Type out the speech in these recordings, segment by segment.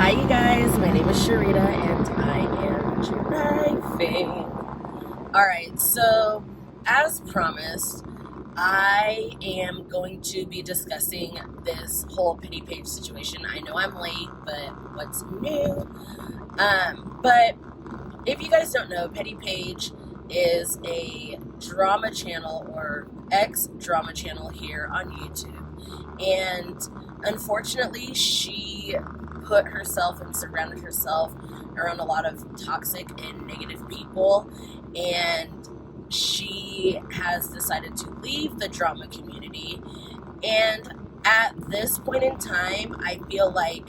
Hi you guys, my name is Cherita and I am driving. Alright, so as promised, I am going to be discussing this whole Petty Paige situation. I know I'm late, but what's new? But if you guys don't know, Petty Paige is a drama channel or ex-drama channel here on YouTube. And unfortunately, she put herself and surrounded herself around a lot of toxic and negative people, and she has decided to leave the drama community. And at this point in time, I feel like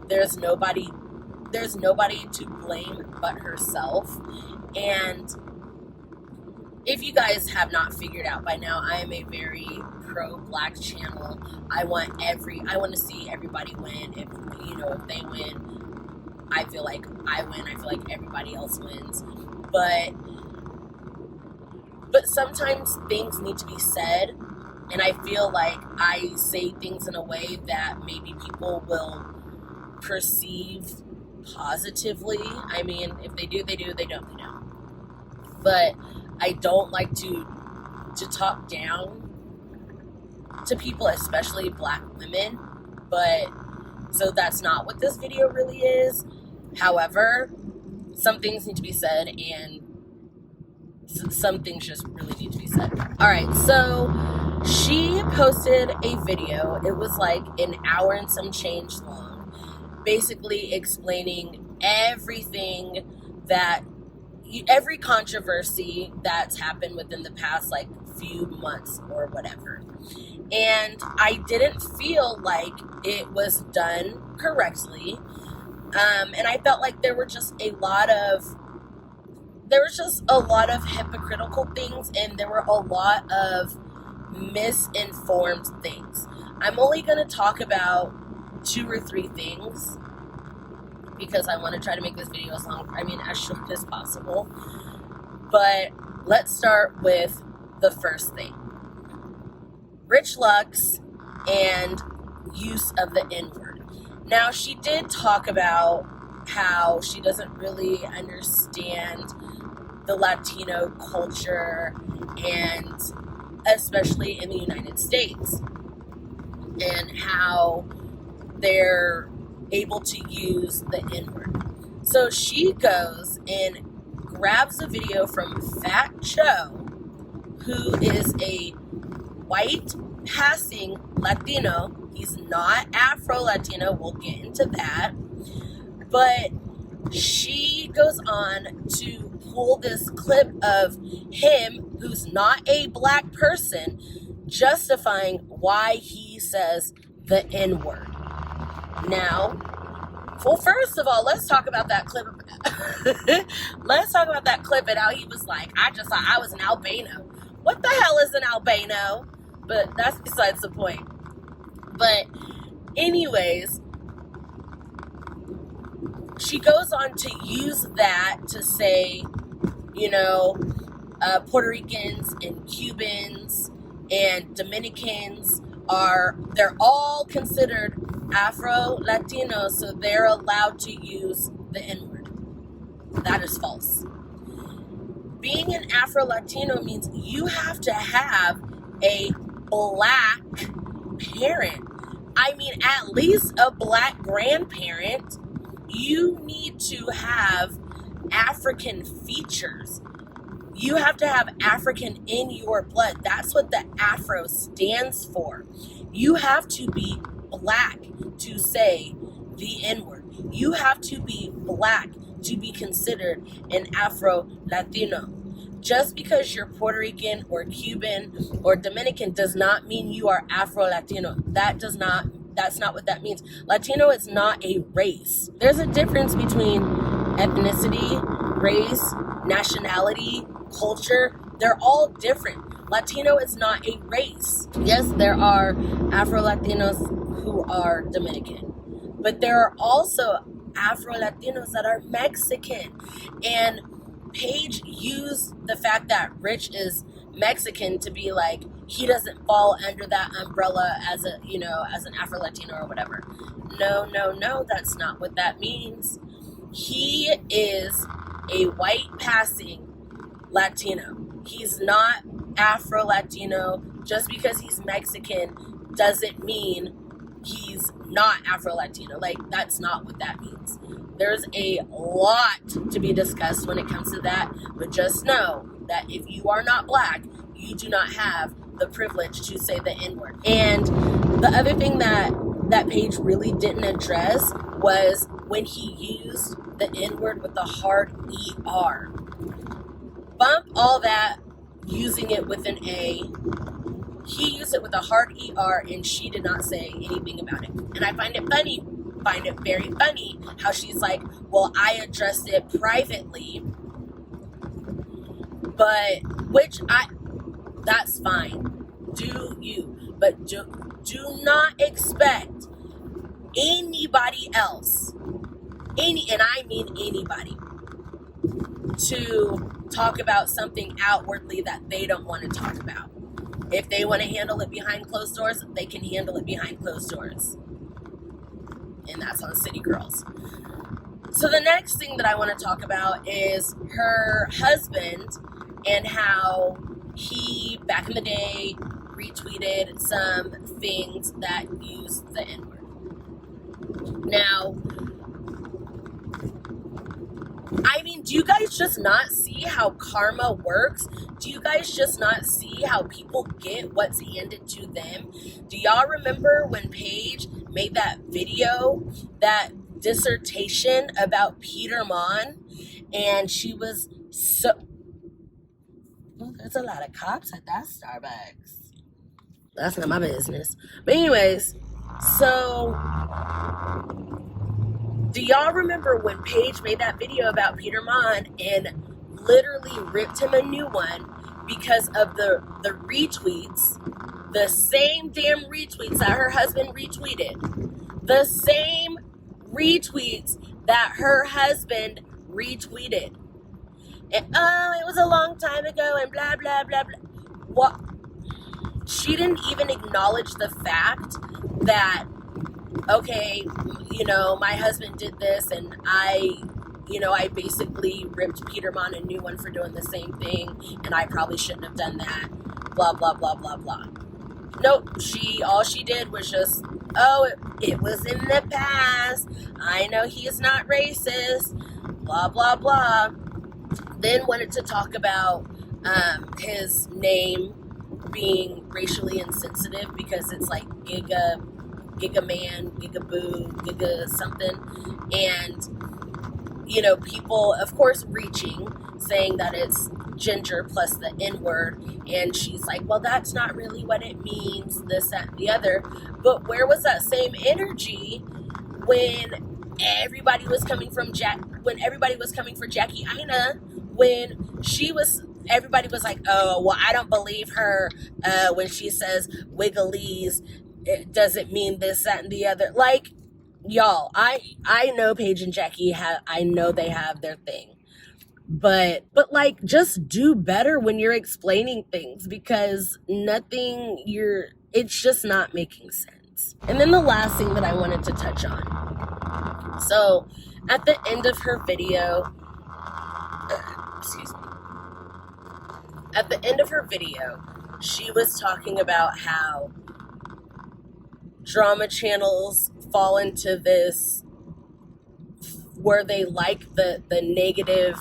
there's nobody to blame but herself. And if you guys have not figured out by now, I am a very pro-black channel. I want to see everybody win. If they win, I feel like I win. I feel like everybody else wins. But sometimes things need to be said, and I feel like I say things in a way that maybe people will perceive positively. I mean, if they do, they do. They don't, they don't. But I don't like to talk down to people, especially black women. But so that's not what this video really is. However, some things need to be said, and some things just really need to be said. Alright, so she posted a video. It was like an hour and some change long, basically explaining every controversy that's happened within the past like few months or whatever. And I didn't feel like it was done correctly. And I felt like there was just a lot of hypocritical things, and there were a lot of misinformed things. I'm only going to talk about 2 or 3 things because I want to try to make this video as short as possible. But let's start with the first thing. Rich Lux and use of the N-word. Now, she did talk about how she doesn't really understand the Latino culture, and especially in the United States, and how they're able to use the N-word. So she goes and grabs a video from Fat Joe, who is a white passing Latino. He's not Afro-Latino. We'll get into that. But she goes on to pull this clip of him, who's not a black person, justifying why he says the N-word. Now, well, first of all, let's talk about that clip. Let's talk about that clip and how he was like, I just thought I was an albino. What the hell is an albino? But that's besides the point. But anyways, she goes on to use that to say, Puerto Ricans and Cubans and Dominicans they're all considered Afro-Latinos, so they're allowed to use the N-word. That is false. Being an Afro-Latino means you have to have a black parent. I mean, at least a black grandparent. You need to have African features. You have to have African in your blood. That's what the Afro stands for. You have to be black to say the N-word. You have to be black to be considered an Afro-Latino. Just because you're Puerto Rican or Cuban or Dominican does not mean you are Afro-Latino. That's not what that means. Latino is not a race. There's a difference between ethnicity, race, nationality, culture. They're all different. Latino is not a race. Yes, there are Afro-Latinos who are Dominican, but there are also Afro-Latinos that are Mexican. And Paige used the fact that Rich is Mexican to be like, he doesn't fall under that umbrella as a, you know, as an Afro-Latino or whatever. No, that's not what that means. He is a white passing Latino. He's not Afro-Latino. Just because he's Mexican doesn't mean he's not Afro-Latino. Like, that's not what that means. There's a lot to be discussed when it comes to that, but just know that if you are not black, you do not have the privilege to say the N-word. And the other thing that Paige really didn't address was when he used the N-word with the hard ER. Bump all that using it with an A. He used it with a hard ER, and she did not say anything about it. And I find it very funny how she's like, well, I addressed it privately, but, that's fine. Do you. But do not expect anybody else, and I mean anybody, to talk about something outwardly that they don't want to talk about. If they want to handle it behind closed doors, they can handle it behind closed doors. And that's on City Girls. So the next thing that I want to talk about is her husband and how he, back in the day, retweeted some things that used the N-word. Now, I mean, do you guys just not see how karma works? Do you guys just not see how people get what's handed to them? Do y'all remember when Paige made that video, that dissertation about Peter Mon? And she was so... Well, there's a lot of cops at that Starbucks. That's not my business. But anyways, so... do y'all remember when Paige made that video about Peter Mon and literally ripped him a new one because of the retweets, the same damn retweets that her husband retweeted, the same retweets that her husband retweeted, and oh, it was a long time ago and blah blah blah blah. What? She didn't even acknowledge the fact that, okay, you know, my husband did this and I basically ripped Peter Mon a new one for doing the same thing, and I probably shouldn't have done that, blah, blah, blah, blah, blah. Nope, all she did was just, oh, it was in the past, I know he is not racist, blah, blah, blah. Then wanted to talk about his name being racially insensitive because it's like Giga Man, Giga Boo, Giga something. And, you know, people, of course, reaching, saying that it's ginger plus the N-word. And she's like, well, that's not really what it means, this, that, and the other. But where was that same energy when everybody was coming for Jackie Aina, when everybody was like, oh, well, I don't believe her when she says wigglies, it doesn't mean this, that, and the other. Like, y'all, I know Paige and Jackie I know they have their thing. But like, just do better when you're explaining things, because it's just not making sense. And then the last thing that I wanted to touch on. So, at the end of her video, at the end of her video, she was talking about how drama channels fall into this where they like the negative,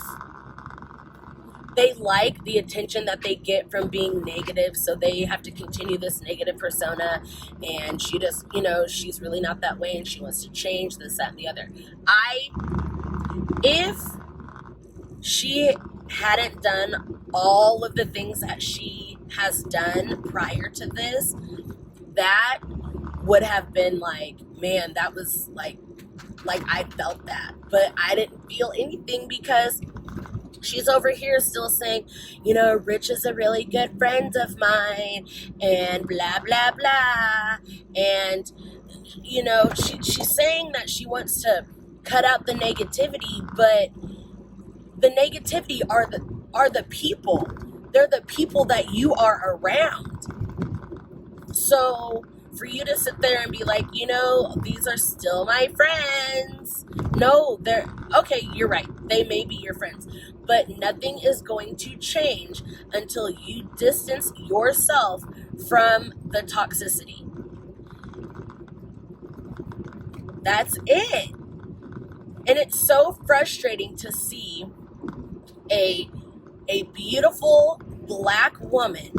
they like the attention that they get from being negative, so they have to continue this negative persona, and she just, she's really not that way and she wants to change this, that, and the other. If she hadn't done all of the things that she has done prior to this, that would have been like, man, that was like I felt that, but I didn't feel anything because she's over here still saying, Rich is a really good friend of mine and blah, blah, blah. And, she's saying that she wants to cut out the negativity, but the negativity are the people. They're the people that you are around. So for you to sit there and be like, these are still my friends. No, okay, you're right. They may be your friends. But nothing is going to change until you distance yourself from the toxicity. That's it. And it's so frustrating to see a beautiful Black woman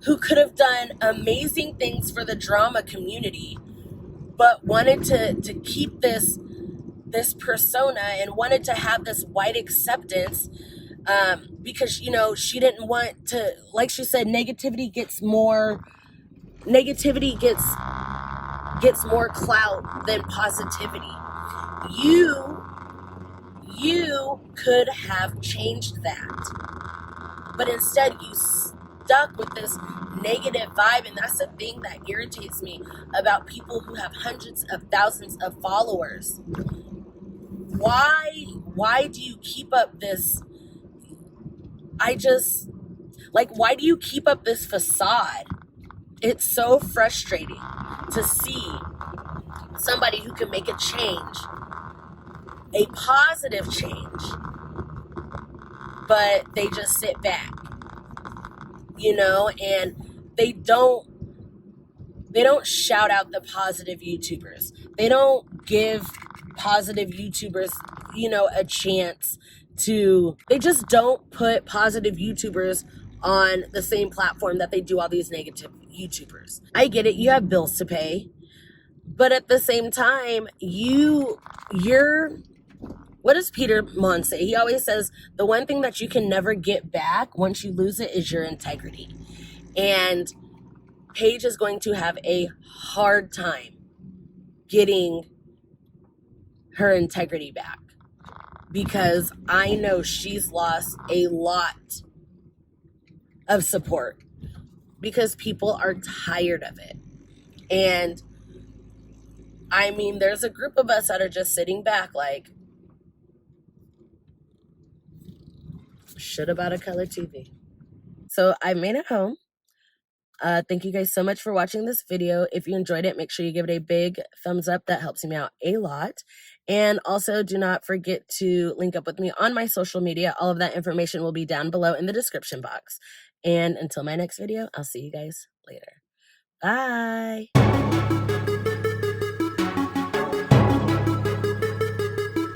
who could have done amazing things for the drama community, but wanted to keep this persona and wanted to have this white acceptance, because she didn't want to, like she said, negativity gets more clout than positivity. You could have changed that, but instead you stuck with this negative vibe. And that's the thing that irritates me about people who have hundreds of thousands of followers. Why do you keep up this? Why do you keep up this facade? It's so frustrating to see somebody who can make a change, a positive change, but they just sit back, and they don't shout out the positive YouTubers. They don't give positive YouTubers, a chance to, they just don't put positive YouTubers on the same platform that they do all these negative YouTubers. I get it. You have bills to pay, but at the same time, what does Peter Mon say? He always says the one thing that you can never get back once you lose it is your integrity. And Paige is going to have a hard time getting her integrity back, because I know she's lost a lot of support because people are tired of it. And I mean, there's a group of us that are just sitting back like, shoulda bought a color TV. So I made it home. Thank you guys so much for watching this video. If you enjoyed it, make sure you give it a big thumbs up. That helps me out a lot. And also do not forget to link up with me on my social media. All of that information will be down below in the description box. And until my next video, I'll see you guys later. Bye.